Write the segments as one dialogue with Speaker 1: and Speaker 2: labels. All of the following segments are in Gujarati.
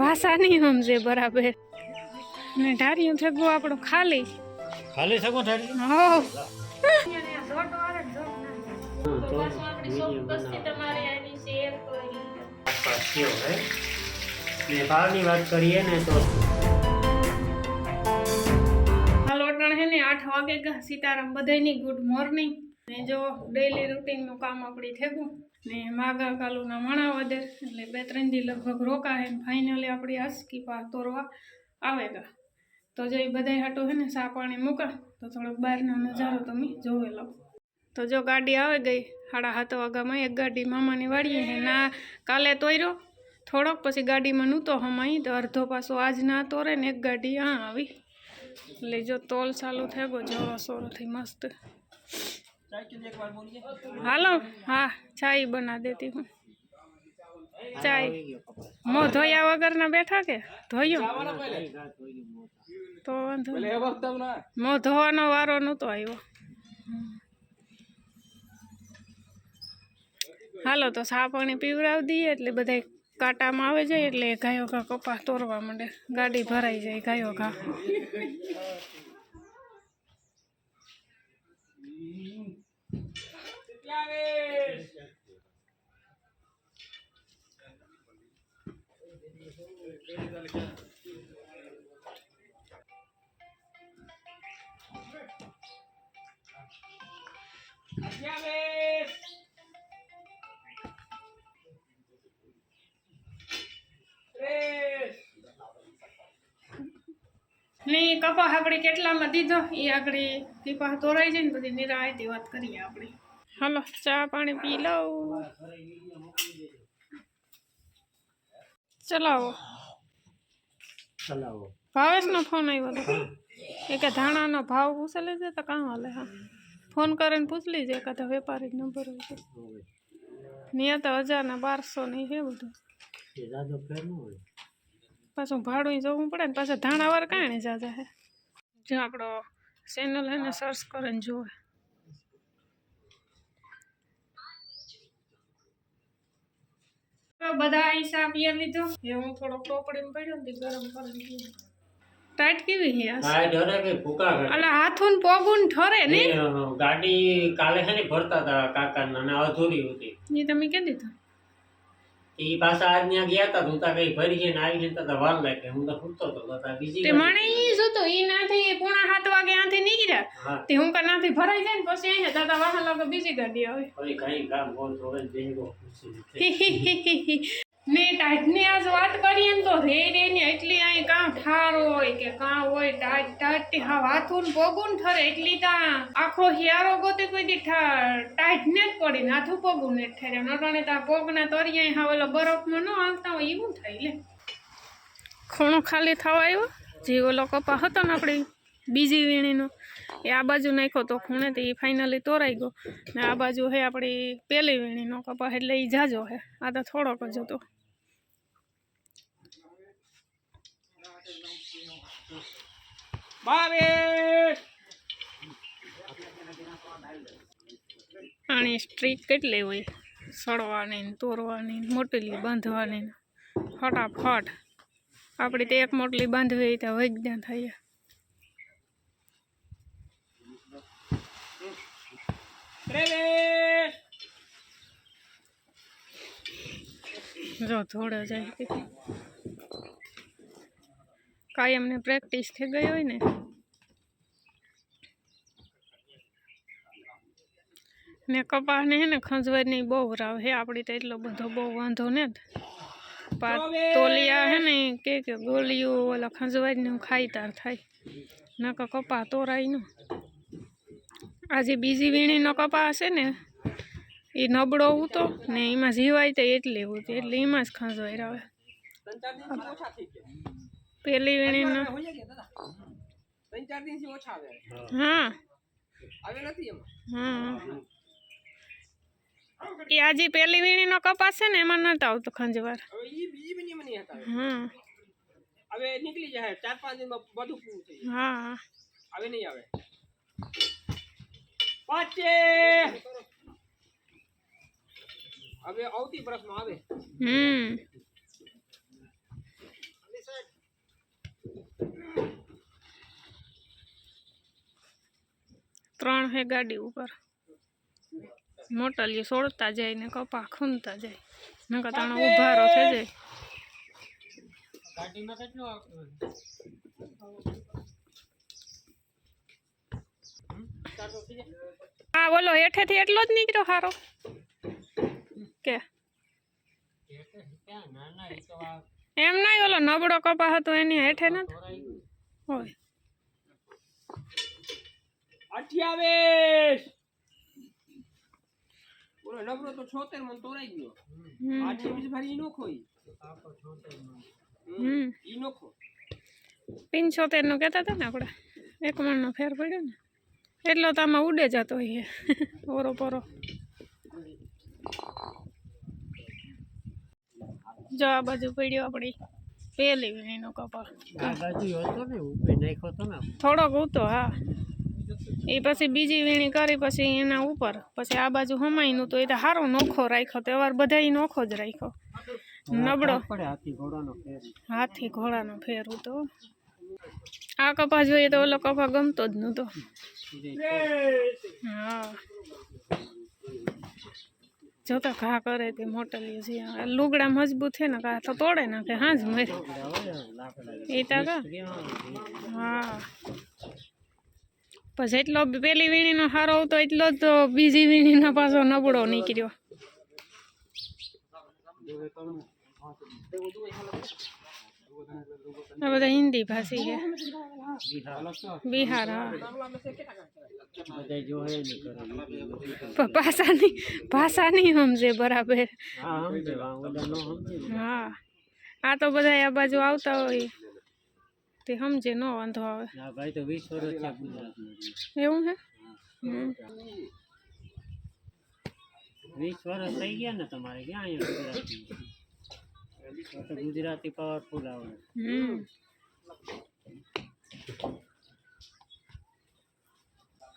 Speaker 1: ભાષા નહીં સમજે બરાબર ને ઢારિયું થગું આપણું ખાલી
Speaker 2: ખાલી સગો ઠારી
Speaker 1: હો
Speaker 2: ભાવની વાત કરીએ ને તો
Speaker 1: હાલ ઓટણ હે ને 8 વાગે ગયા સીતારામ બધાયની ગુડ મોર્નિંગ ને જો ડેઈલી રૂટીનનું કામ આપણી થેગું ને માગા કાલુના મણા વધે એટલે 2-3 દી લગભગ રોકા હે ફાઇનલી આપણી આસકી પા તોરવા આવેગા તો જો એ બધાય હાટો હે ને સા પાણી મૂકા તો થોડોક બહારનો નજારો તમે જોવે લો તો જો ગાડી આવે ગઈ 7:30 વાગ્યામાં એક ગાડી મામાની વાડીએ હે ના કાલે તોર્યો થોડોક પછી ગાડીમાં નહોતો હમાઈ તો અડધો પાછો આજ ના તોરે ને એક ગાડી આ આવી એટલે જો તોલ ચાલુ થઈ ગયો જોરો સોરોથી મસ્ત હાલો હા ચાય બના દેતી હું ચાય મોં ધોયા વગરના બેઠા કે ધોયું તો વાંધો મોં ધોવાનો વારો નહોતો આવ્યો હાલો તો સા પાણી પીવડાવી દઈએ એટલે બધા કાંટામાં આવે જાય એટલે ગાયો ઘા કપાસ તોરવા માંડે ગાડી ભરાઈ જાય ગાયો ઘા ને કપાસ આપણે કેટલામાં દીધો એ આગળ કપાસ તોરાઈ જાય ને બધી નિરાયતી વાત કરીએ આપણે હાલો ચા પાણી પી લઉં ચલાવો ભાવેશનો ફોન આવ્યો હતો એ કે ધાણાનો ભાવ પૂછે લેજે તો કાં હાલે હા ફોન કરીને પૂછ લીજે એકાદા વેપારી નંબર હોય તો ત્યાં તો 1000 ને 1200 નહીં છે બધું પાછું ભાડું જવું પડે ને પાછા ધાણાવાર કાંઈ નહીં જાજા હે જો આપણો ચેનલ હે ને સર્ચ કરીને જોવે બધા હિસાબ પીએ લીધો એ હું થોડો ટોપડીમાં પડ્યો ને ગરમ કરીને ટાઈટ કેવી હે
Speaker 2: ટાઈટ હરે કે ફૂકા કરે
Speaker 1: અલા હાથુન પોગુન ઠરે ને
Speaker 2: ગાડી કાલે છે ને ભરતા હતા કાકાના ને અધૂરી હતી
Speaker 1: ની તમે કે દીધો
Speaker 2: ઈ પાછા આજ ન્યા ગયા તા તું તા કઈ ભરી છે ને આવી જતા તા વાર લાગે હું તો ફૂટતો તો તા બીજી
Speaker 1: તે મને ઈ જોતો ઈ નાથી 7:30 વાગે આથી નીકળ્યા તે હું કા નાથી ભરાઈ જાય ને પછી અહીંયા દાદા વાહન લાગે બીજી ગાડી આવે
Speaker 2: કોઈ કઈ કામ બોલ તો હવે દેગો
Speaker 1: ને ટાઈટ ની આજ વાત કરીએ ને તો રે ને એટલી અહીં કાં ઠાર હોય કે કાં હોય ટાઈટ હા વાથુન પોગુન ઠરે એટલી તા આખો હિયારો ગોતે કોઈ દી ટાઈટ ને જ પડી ને હાથું પોગું ને ઠરે નટણે તા પોગના તોરિયા હા ઓલો બરફમાં ન આવતા હોય એવું થાય લે ખૂણો ખાલી થવા આવ્યો જે ઓલો કપા હતો ને આપણી બીજી વીણીનો એ આ બાજુ નાખ્યો તો ખૂણે તો એ ફાઇનલી તોરાઈ ગયો ને આ બાજુ હે આપણી પેલી વીણીનો કપા એટલે એ જાજો હે આ તો થોડોક જ હતો આની સ્ટ્રીક કેટલી હોય સડવાની તોરવાની મોટલી બાંધવાની ફટાફટ આપણે તો એક મોટલી બાંધવી હોય તો વૈજ્ઞાન થાય જો થોડો જાય કાયમ ને પ્રેક્ટિસ થઈ ગઈ હોય ને કપાસ ને હે ને ખંજવારની બહુ રાવ હે આપણી તો એટલો બધો બહુ વાંધો ને તોલિયા હે ને કે ગોળીઓ ઓલા ખંજવારની ખાઈ તાર થાય નકર કપા તોરાય ન આજે બીજી વીણીનો કપા હશે ને એ નબળો ઉતો ને એમાં જીવાય તો એટલી ઉતી એટલે એમાં જ ખંજવાય આવે પેલી વીણીનો હા હા એ આજે પેલી વીણીનો કપાસ છે ને એમાં નતો આવતો ખંજવાર હા હવે નીકળી જાય 4-5 દિનમાં બધું પૂરું થઈ જાય હા હવે નહીં આવે પાછે
Speaker 3: હવે આવતી વર્ષમાં આવે.
Speaker 1: ત્રણ હે ગાડી ઉપર મોટલીઓ સોળતા જાય ને કપા ખૂંદતા જાય નકર તાણે ઉભારો થઈ જાય.
Speaker 2: ગાડીમાં કેટલું આવતું
Speaker 1: હા ઓલો હેઠેથી એટલો જ નીકળ્યો હારો કે એમ નહીં ઓલો નબળો કપા હતો એની હેઠે ન હોય.
Speaker 3: 28 બોલો નબળો તો 76 મન તોરાઈ ગયો. 28 ભારી ઈ નોખો ઈ. ઈ નોખો
Speaker 1: 75 નું કહેતા હતા ને આપણે 1 મણનો ફેર પડ્યો ને એટલો તો આમાં ઉડે જતો હોય ઓરો પોરો. જો આ બાજુ પડ્યો આપણી પેલી વીણીનો કપા
Speaker 2: આ બાજુ હતો ને ઉપર નાખ્યો તો ને
Speaker 1: થોડોક ઉતો. હા એ પછી બીજી વીણી કરી પછી એના ઉપર પછી આ બાજુ હમાઈનું તો એ તો સારો નોખો રાખ્યો તો વાર બધા નોખો જ રાખ્યો. નબળો
Speaker 2: પડે હાથી ઘોડાનો ફેર.
Speaker 1: હાથી ઘોડાનો ફેર હતો. આ કપા જોઈએ તો ઓલો કપા ગમતો જ નહોતો. હા જોતા ઘા કરે તે મોટલી છે લુગડા મજબૂત છે ને ઘા તો તોડે નાખે હા જ મરે એ તા કા. હા પછી એટલો પેલી વીણીનો સારો હતો એટલો જ તો બીજી વીણીનો પાછો નબળો નીકળ્યો. આ બધા હિન્દી ભાષી છે બિહાર. હા
Speaker 2: બધા જોહે નહીં કરે
Speaker 1: ભાષા નહીં સમજે બરાબર.
Speaker 2: હા સમજે ઓલા નો સમજે.
Speaker 1: હા આ તો બધા આ બાજુ આવતા હોય તે સમજે નો વાંધો આવે.
Speaker 2: હા ભાઈ તો 20 વર્ષ છે ગુજરાતમાં.
Speaker 1: એવું છે
Speaker 2: 20 વર્ષ થઈ ગયા ને તમારે ક્યાં અહીંયા ગુજરાતી તો ગુજરાતી પાવરફુલ આવડે.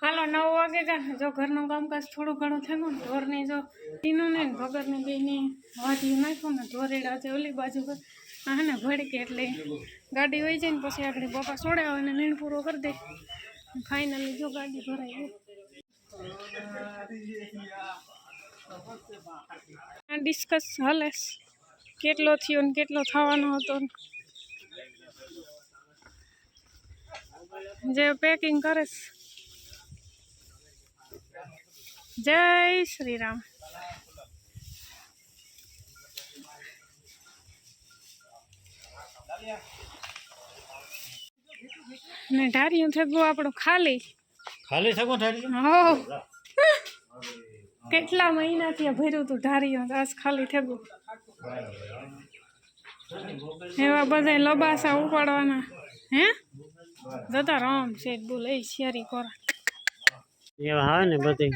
Speaker 1: હાલો 9 વાગે જા જો ઘરનું કામકાજ થોડું ઘણું થયું ને ઢોરની જો ટીનું ને ભગરની બેની વાઢી નાખ્યું ને ઢોરેડા છે ઓલી બાજુ પર હા ને ભડકે એટલે ગાડી વહી જાય ને પછી આપણે બાપા સોડે આવે ને નીણ પૂરો કરી દે. ફાઇનલી જો ગાડી ભરાઈ ગઈ. આ ડિસ્કસ હાલે કેટલો થયો ને કેટલો થવાનો હતો જે પેકિંગ કરે. જય શ્રી રામ. ને ઢારિયું થયું આપણું ખાલી
Speaker 2: ખાલી સગો ઠારી.
Speaker 1: હો કેટલા મહિનાથી આ ભર્યું હતું ઢારિયું આજ ખાલી થયું. એવા બધા લબાસા ઉપાડવાના હે જતા રામ છે બોલ એ શેરી કોરા
Speaker 2: એવા હા ને બધી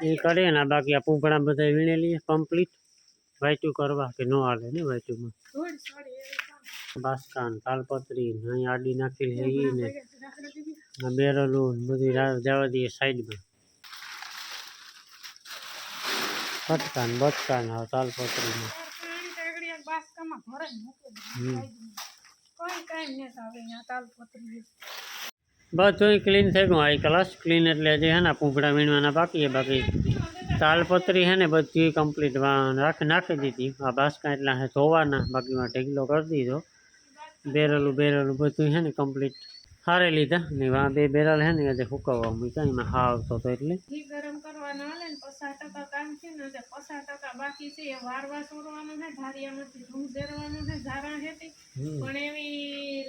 Speaker 2: એ કરે ને બાકી આ પૂંપડા બધા વીણેલી કમ્પ્લીટ વાયટું કરવા કે ન હાલે ને વાયટુમાં બાસકાન તાલપત્રી અહીં આડી નાખી લઈ ને બેરલું બધી જવા દઈએ સાઈડમાં. પટકાન બટકાન હા તાલપત્રીમાં બધું ક્લીન થઈ ગયું હાઈ ક્લાસ ક્લીન એટલે જે હે ને પૂંપડા વીણવાના બાકી બાકી તાલપત્રી હે ને બધી કમ્પ્લીટ નાખી દીધી. આ બાસકા એટલા હે ધોવાના બાકીમાં ઢેગલો કરી દીધો. બેરલું બધું હે ને કમ્પ્લીટ હારે લીધા ને આ 2 બેરલ હે ને આજે હુકવવા મૂક્યા એમાં હા આવતો હતો એટલે
Speaker 1: ઘી ગરમ કરવાનો હાલે ને 50% કામ છે ને 50% બાકી છે એ વારવા છોડવાનું છે ધારિયામાંથી ધૂમ ઝેરવાનું છે ઝારા હેતી પણ એવી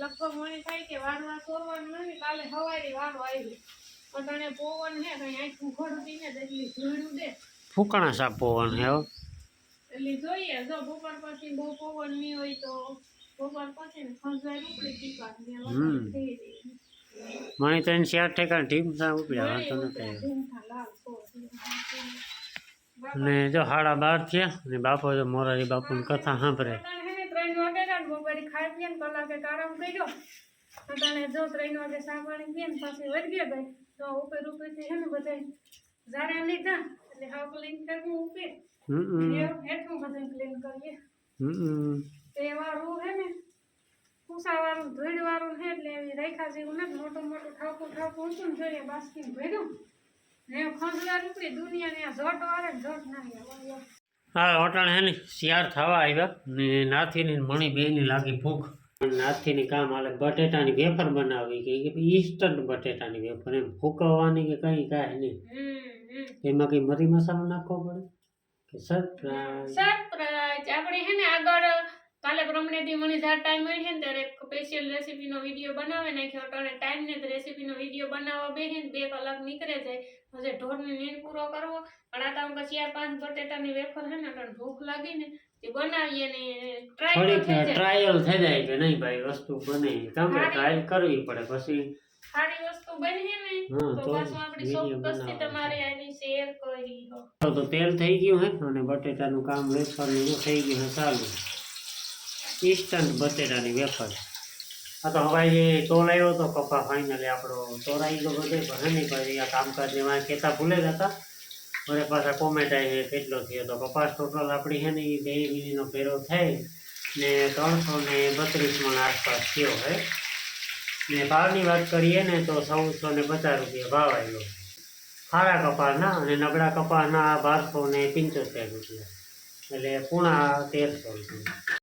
Speaker 1: લગભગ મને થાય કે વારવા છોડવાનું નથી કાલે સવારે વારો આવી અટાણે પવન હે કઈ આખું ઘડતી ને એટલી ધૂળું દે
Speaker 2: ફૂકણા સાપ પવન હે
Speaker 1: એટલે જોઈએ જો બપોર પછી બહુ પવન નહીં હોય તો બપોર પછી ને ખંજાઈ ઉપડી ટીકા ને
Speaker 2: મને તો 4 ઠેકાણ ટીમ સા ઉપડ્યા વાંધો નથી. ને જો 12:30 થયા ને બાપો જો મોરારી બાપુની કથા સાંભળે.
Speaker 1: 3 વાગે બપોરે ખાઈ પીને કલાકે આરામ કર્યો અટાણે જો 3 વાગે ચા પાણી પીને પાછી વળી ગયા ભાઈ તો ઉપર થી હે ને બધા ઝારા લીધા એટલે હાવ ક્લીન કરવું ઉપર
Speaker 2: હમ
Speaker 1: હેઠું બધું ક્લીન કરીએ
Speaker 2: હમ
Speaker 1: તે વાળું હે ને પૂસા વાળું ધૂળ વાળું છે એટલે એવી રેખા જેવું નથી મોટું મોટું ઠાકું ઊંચું ને જોઈએ બાસ્કી ભર્યું ને ખંજલા નીકળી દુનિયાને આ ઝટ વાળે ઝટ ના આવે
Speaker 2: હા ઓટાણે હે ને શિયાર થવા આવ્યા ને નાથીની ને મણી બેની લાગી ભૂખ નાથીની કામ હાલે બટેટાની વેફર બનાવી કે ઇન્સ્ટન્ટ બટેટાની વેફર એમ ફૂકવવાની કે કંઈ કાંઈ નહીં એમાં કંઈ મરી મસાલો નાખવો પડે કે સરપ્રાઈઝ
Speaker 1: સરપ્રાઈઝ આપણે હે ને આગળ કાલે પ્રમણેથી મને જ્યારે ટાઈમ મળે છે ને ત્યારે એક સ્પેશિયલ રેસીપીનો વિડીયો બનાવી નાખ્યો અટાણે ટાઈમ ને રેસીપીનો વિડીયો બનાવવા બેસે ને 2 કલાક નીકળે જાય પછી ઢોરની નીંદ પૂરો કરવો પણ આ તો પછી 4-5 બટેટાની વેફર છે ને અટાણે ભૂખ લાગી ને તે બનાવીએ ને
Speaker 2: થોડીક ટ્રાયલ થઈ જાય કે નહીં ભાઈ વસ્તુ બને તમે ટ્રાયલ કરવી પડે પછી
Speaker 1: સારી વસ્તુ બની ને
Speaker 2: હા,
Speaker 1: તો
Speaker 2: તો
Speaker 1: પાછું આપણી
Speaker 2: video
Speaker 1: ચોક્કસથી
Speaker 2: બનાવવાનું.
Speaker 1: તમારે આની શેર કરી હો
Speaker 2: તો તેલ થઈ ગયું હે અને બટેટાનું કામ વેફરનું તો થઈ ગયું હે ચાલુ ઇન્સ્ટન્ટ બટેટાની વેફર આ તો હવે જે તોલાયો તો કપા ફાઇનલી આપણો તોરાઈ ગયો બધે પણ હે નહીં ભાઈ આ કામકાજને વાંય કહેતા ભૂલે જ હતા મને પાછા કોમેન્ટ આવી કેટલો થયો તો કપાસ ટોટલ આપણી છે ને 2 મિલીનો ભેરો થઈ ને 332 મણ આસપાસ થયો હે ને ભાવની વાત કરીએ ને તો 1450 રૂપિયા ભાવ આવ્યો ખારા કપાસના અને નબળા કપાસના 1275 રૂપિયા એટલે પૂણા 1300 રૂપિયા